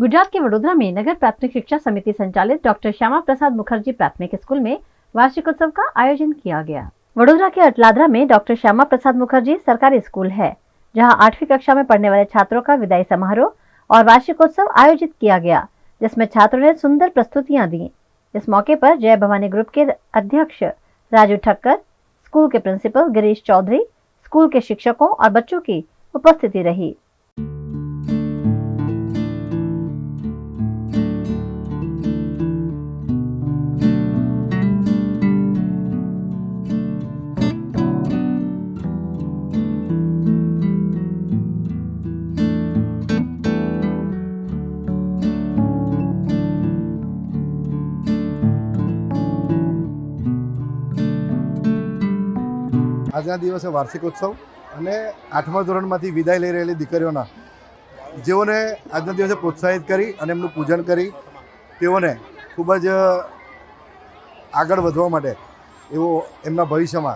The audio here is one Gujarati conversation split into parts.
गुजरात के वडोदरा में नगर प्राथमिक शिक्षा समिति संचालित डॉक्टर श्यामा प्रसाद मुखर्जी प्राथमिक स्कूल में वार्षिकोत्सव का आयोजन किया गया। वडोदरा के अटलादरा में डॉक्टर श्यामा प्रसाद मुखर्जी सरकारी स्कूल है, जहां 8वीं कक्षा में पढ़ने वाले छात्रों का विदाई समारोह और वार्षिकोत्सव आयोजित किया गया, जिसमें छात्रों ने सुंदर प्रस्तुतियां दी। इस मौके पर जय भवानी ग्रुप के अध्यक्ष राजू ठक्कर, स्कूल के प्रिंसिपल गिरीश चौधरी, स्कूल के शिक्षकों और बच्चों की उपस्थिति रही। આજના દિવસે વાર્ષિકોત્સવ અને 8મા ધોરણમાંથી વિદાય લઈ રહેલી દીકરીઓના જેઓને આજના દિવસે પ્રોત્સાહિત કરી અને એમનું પૂજન કરી તેઓને ખૂબ જ આગળ વધવા માટે એવો એમના ભવિષ્યમાં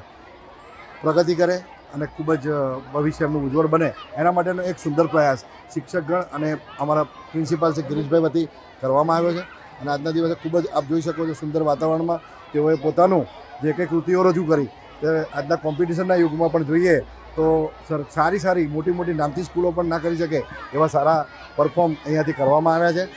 પ્રગતિ કરે અને ખૂબ જ ભવિષ્ય એમનું ઉજ્જવળ બને એના માટેનો એક સુંદર પ્રયાસ શિક્ષકગણ અને અમારા પ્રિન્સિપાલ શ્રી ગિરીશભાઈ વતી કરવામાં આવ્યો છે। અને આજના દિવસે ખૂબ જ આપ જોઈ શકો છો સુંદર વાતાવરણમાં તેઓએ પોતાનું જે કંઈ કૃતિઓ રજૂ કરી તે આજના કોમ્પિટિશનના યુગમાં પણ જોઈએ તો સારી મોટી નામથી સ્કૂલો પણ ના કરી શકે એવા સારા પરફોર્મ અહીંયાથી કરવામાં આવ્યા છે।